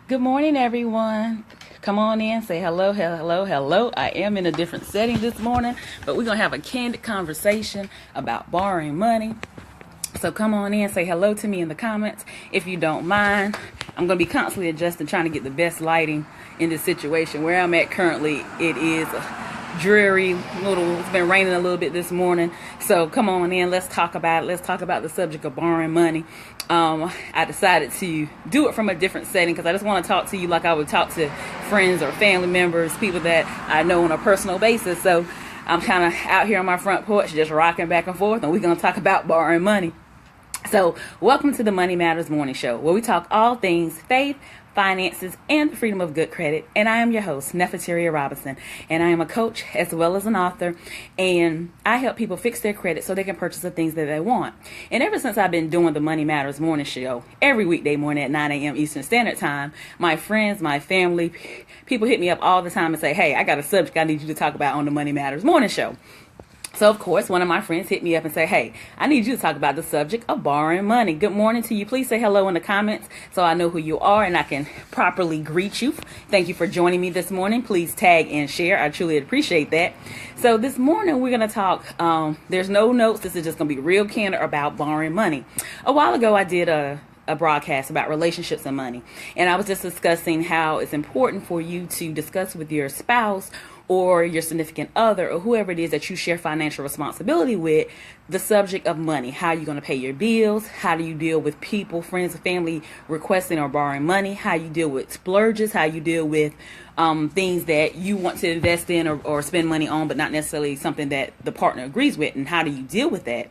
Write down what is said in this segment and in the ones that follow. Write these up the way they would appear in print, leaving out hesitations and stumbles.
Good morning, everyone. Come on in, say hello, hello, hello. I am in a different setting this morning, but we're going to have a candid conversation about borrowing money. So come on in, say hello to me in the comments if you don't mind. I'm going to be constantly adjusting, trying to get the best lighting in this situation. Where I'm at currently, it is dreary, it's been raining a little bit this morning. So come on in, let's talk about it. Let's talk about the subject of borrowing money. I decided to do it from a different setting because I just want to talk to you like I would talk to friends or family members, people that I know on a personal basis. So I'm kind of out here on my front porch just rocking back and forth, and we're going to talk about borrowing money. So welcome to the Money Matters Morning Show, where we talk all things faith, finances, and the freedom of good credit. And I am your host, Nefateria Robinson, and I am a coach as well as an author, and I help people fix their credit so they can purchase the things that they want. And ever since I've been doing the Money Matters Morning Show every weekday morning at 9 a.m. Eastern Standard Time, my friends, my family, people hit me up all the time and say, hey, I got a subject I need you to talk about on the Money Matters Morning Show. So, of course, one of my friends hit me up and say, hey, I need you to talk about the subject of borrowing money. Good morning to you. Please say hello in the comments so I know who you are and I can properly greet you. Thank you for joining me this morning. Please tag and share. I truly appreciate that. So this morning we're going to talk, there's no notes. This is just going to be real candid about borrowing money. A while ago I did a broadcast about relationships and money. And I was just discussing how it's important for you to discuss with your spouse or your significant other or whoever it is that you share financial responsibility with, the subject of money. How you're going to pay your bills, how do you deal with people, friends and family requesting or borrowing money, how you deal with splurges, how you deal with things that you want to invest in or spend money on, but not necessarily something that the partner agrees with, and how do you deal with that.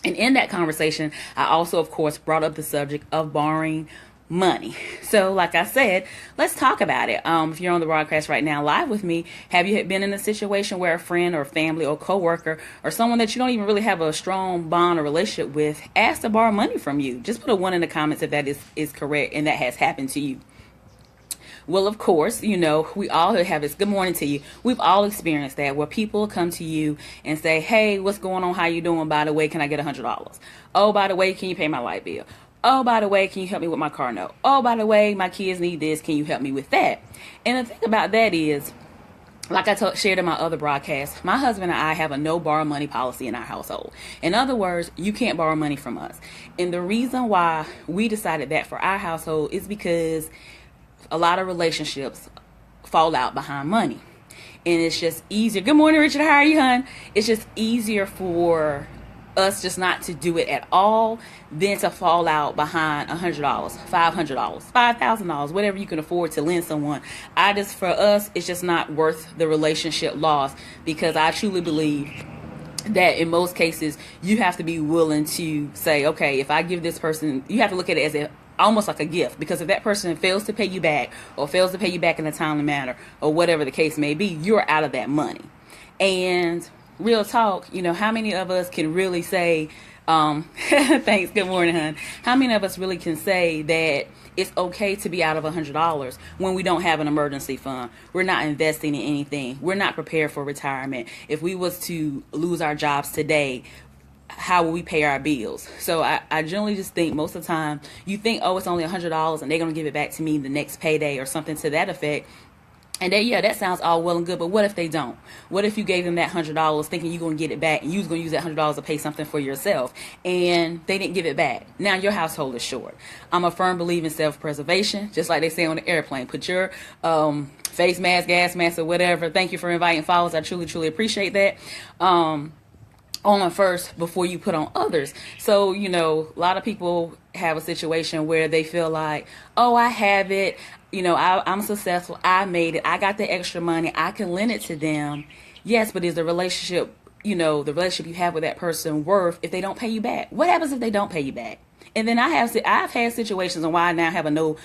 And in that conversation, I also, of course, brought up the subject of borrowing money. So like I said, let's talk about it. If you're on the broadcast right now live with me, have you been in a situation where a friend or family or coworker or someone that you don't even really have a strong bond or relationship with asked to borrow money from you? Just put a 1 in the comments if that is correct and that has happened to you. Well, of course, we all have this. Good morning to you. We've all experienced that where people come to you and say, hey, what's going on? How you doing? By the way, can I get $100? Oh, by the way, can you pay my light bill? Oh, by the way, can you help me with my car note? Oh, by the way, my kids need this. Can you help me with that? And the thing about that is, like I shared in my other broadcast, my husband and I have a no borrow money policy in our household. In other words, you can't borrow money from us. And the reason why we decided that for our household is because a lot of relationships fall out behind money. And it's just easier. Good morning, Richard. How are you, hon? It's just easier for us just not to do it at all than to fall out behind $100, $500, $5,000, whatever you can afford to lend someone. For us, it's just not worth the relationship loss, because I truly believe that in most cases you have to be willing to say, okay, if I give this person, you have to look at it as almost like a gift, because if that person fails to pay you back or fails to pay you back in a timely manner or whatever the case may be, you're out of that money. And real talk, how many of us can really say, thanks, good morning, hon. How many of us really can say that it's okay to be out of $100 when we don't have an emergency fund? We're not investing in anything. We're not prepared for retirement. If we was to lose our jobs today, how will we pay our bills? So I generally just think most of the time you think, oh, it's only $100 and they're going to give it back to me the next payday or something to that effect. And that sounds all well and good, but what if they don't? What if you gave them that $100 thinking you're going to get it back and you was going to use that $100 to pay something for yourself and they didn't give it back? Now your household is short. I'm a firm believer in self-preservation, just like they say on the airplane. Put your face mask, gas mask, or whatever. Thank you for inviting followers. I truly, truly appreciate that. On first before you put on others. So, a lot of people have a situation where they feel like, oh, I have it. I'm successful. I made it. I got the extra money. I can lend it to them. Yes, but is the relationship, the relationship you have with that person worth if they don't pay you back? What happens if they don't pay you back? And then I've had situations, and why I now have a no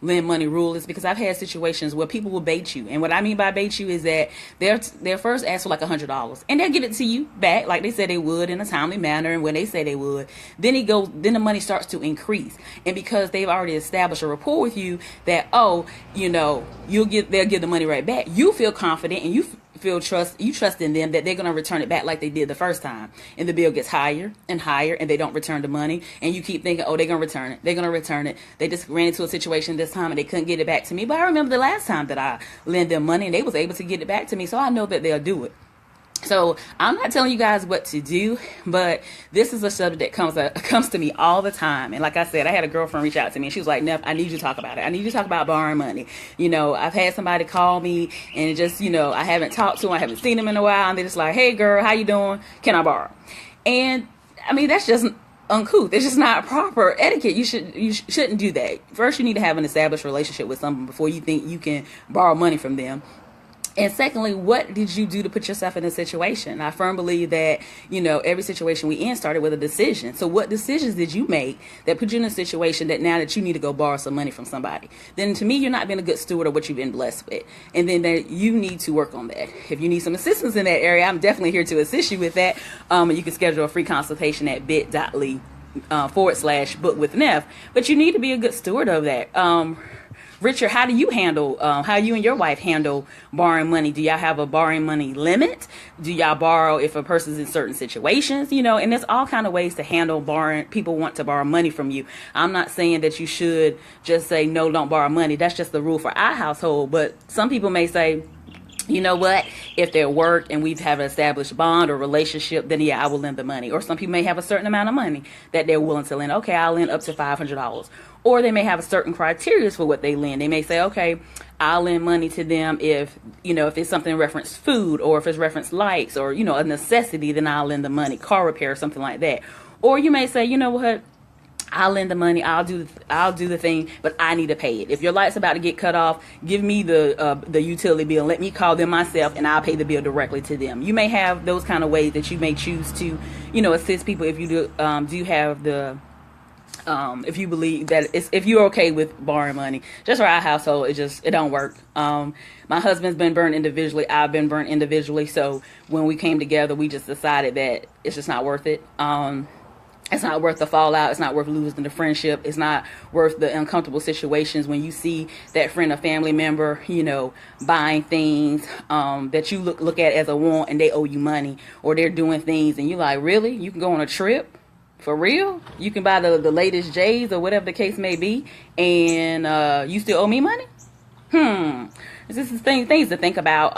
lend money rule is because I've had situations where people will bait you. And what I mean by bait you is that they'll first ask for like $100 and they'll give it to you back like they said they would in a timely manner and when they say they would. Then the money starts to increase. And because they've already established a rapport with you that, they'll give the money right back, you feel confident and you trust in them that they're going to return it back like they did the first time, and the bill gets higher and higher, and they don't return the money, and you keep thinking, oh, they're going to return it, they're going to return it. They just ran into a situation this time and they couldn't get it back to me, but I remember the last time that I lent them money and they was able to get it back to me, so I know that they'll do it. So I'm not telling you guys what to do, but this is a subject that comes to me all the time. And like I said, I had a girlfriend reach out to me and she was like, Neff, I need you to talk about it. I need you to talk about borrowing money. I've had somebody call me and it just, I haven't talked to them. I haven't seen them in a while. And they're just like, hey girl, how you doing? Can I borrow? And I mean, that's just uncouth. It's just not proper etiquette. You shouldn't do that. First, you need to have an established relationship with someone before you think you can borrow money from them. And secondly, what did you do to put yourself in a situation? I firmly believe that, every situation we in started with a decision. So what decisions did you make that put you in a situation that now that you need to go borrow some money from somebody? Then to me, you're not being a good steward of what you've been blessed with. And then you need to work on that. If you need some assistance in that area, I'm definitely here to assist you with that. You can schedule a free consultation at bit.ly/book with Neff. But you need to be a good steward of that. Richard, how do you handle, how you and your wife handle borrowing money? Do y'all have a borrowing money limit? Do y'all borrow if a person's in certain situations? And there's all kind of ways to handle borrowing. People want to borrow money from you. I'm not saying that you should just say, no, don't borrow money. That's just the rule for our household. But some people may say, you know what, if they're work and we've have an established bond or relationship, then yeah, I will lend the money. Or some people may have a certain amount of money that they're willing to lend. Okay, I'll lend up to $500. Or they may have a certain criteria for what they lend. They may say, okay, I'll lend money to them if it's something reference food, or if it's reference lights, or, a necessity, then I'll lend the money, car repair, or something like that. Or you may say, you know what, I'll lend the money, I'll do the thing, but I need to pay it. If your light's about to get cut off, give me the utility bill, let me call them myself, and I'll pay the bill directly to them. You may have those kind of ways that you may choose to, assist people if you do have the if you believe that if you're okay with borrowing money. Just for our household, it don't work. My husband's been burned individually. I've been burned individually. So when we came together, we just decided that it's just not worth it. It's not worth the fallout. It's not worth losing the friendship. It's not worth the uncomfortable situations when you see that friend or family member, buying things that you look at as a want, and they owe you money, or they're doing things and you're like, really? You can go on a trip? For real? You can buy the latest J's or whatever the case may be, and you still owe me money? This is things to think about.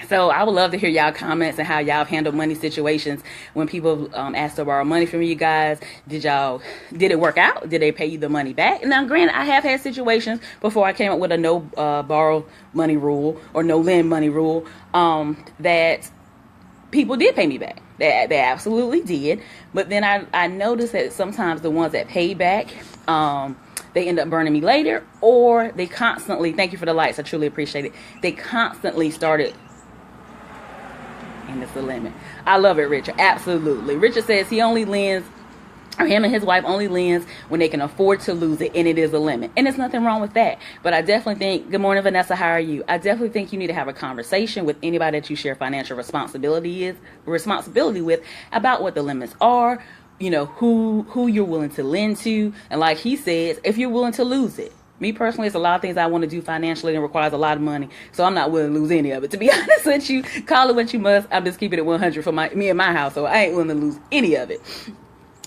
So I would love to hear y'all comments and how y'all have handled money situations when people ask to borrow money from you guys. Did it work out? Did they pay you the money back? Now, granted, I have had situations before I came up with a no borrow money rule or no lend money rule that people did pay me back. They absolutely did. But then I noticed that sometimes the ones that paid back, they end up burning me later, or they constantly, thank you for the likes, I truly appreciate it, they constantly started, and it's the limit. I love it, Richard, absolutely. Richard says he only lends, or him and his wife only lends when they can afford to lose it, and it is a limit. And there's nothing wrong with that. But I definitely think, good morning, Vanessa, how are you? I definitely think you need to have a conversation with anybody that you share financial responsibility with about what the limits are, who you're willing to lend to. And like he says, if you're willing to lose it. Me personally, it's a lot of things I want to do financially and requires a lot of money, so I'm not willing to lose any of it. To be honest with you, call it what you must. I'm just keeping it 100 for me and my household. I ain't willing to lose any of it.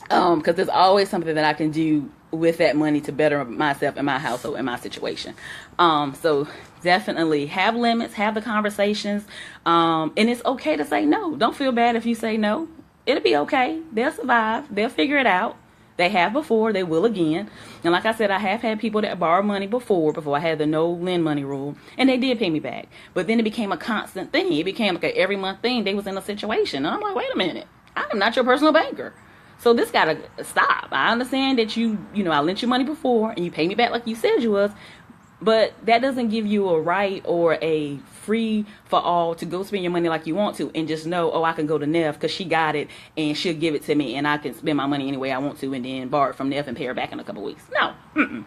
Because there's always something that I can do with that money to better myself and my household and my situation. So definitely have limits, have the conversations, and it's okay to say no. Don't feel bad if you say no. It'll be okay. They'll survive. They'll figure it out. They have before. They will again. And like I said, I have had people that borrow money before I had the no lend money rule, and they did pay me back. But then it became a constant thing. It became like a every month thing. They was in a situation. And I'm like, wait a minute. I am not your personal banker. So this gotta stop. I understand that I lent you money before and you pay me back like you said you was, but that doesn't give you a right or a free for all to go spend your money like you want to and just know, oh, I can go to Neff because she got it and she'll give it to me and I can spend my money any way I want to and then borrow it from Neff and pay her back in a couple weeks. No.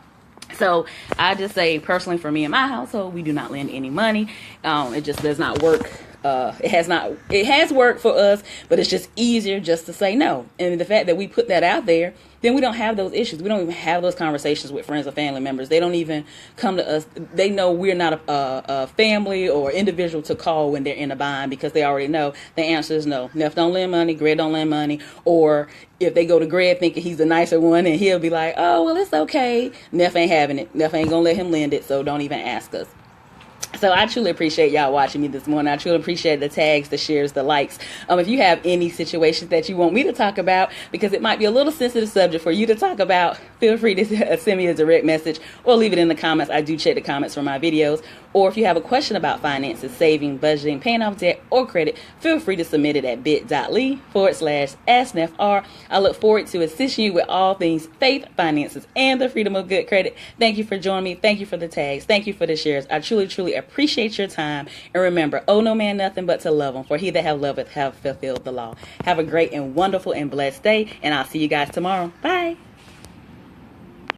So I just say personally for me and my household, we do not lend any money. It just does not work. It has worked for us, but it's just easier just to say no. And the fact that we put that out there then we don't have those issues. We don't even have those conversations with friends or family members. They don't even come to us. They know we're not a family or individual to call when they're in a bind, because they already know the answer is no. Neff don't lend money, Greg don't lend money. Or if they go to Greg thinking he's the nicer one, and he'll be like, oh, well, it's okay. Neff ain't having it. Neff ain't going to let him lend it, so don't even ask us. So I truly appreciate y'all watching me this morning. I truly appreciate the tags, the shares, the likes. If you have any situations that you want me to talk about, because it might be a little sensitive subject for you to talk about, feel free to send me a direct message or leave it in the comments. I do check the comments for my videos. Or if you have a question about finances, saving, budgeting, paying off debt, or credit, feel free to submit it at bit.ly/AskNephR. I look forward to assisting you with all things faith, finances, and the freedom of good credit. Thank you for joining me. Thank you for the tags. Thank you for the shares. I truly, truly appreciate your time. And remember, owe no man nothing but to love him, for he that have loveth have fulfilled the law. Have a great and wonderful and blessed day, and I'll see you guys tomorrow. Bye.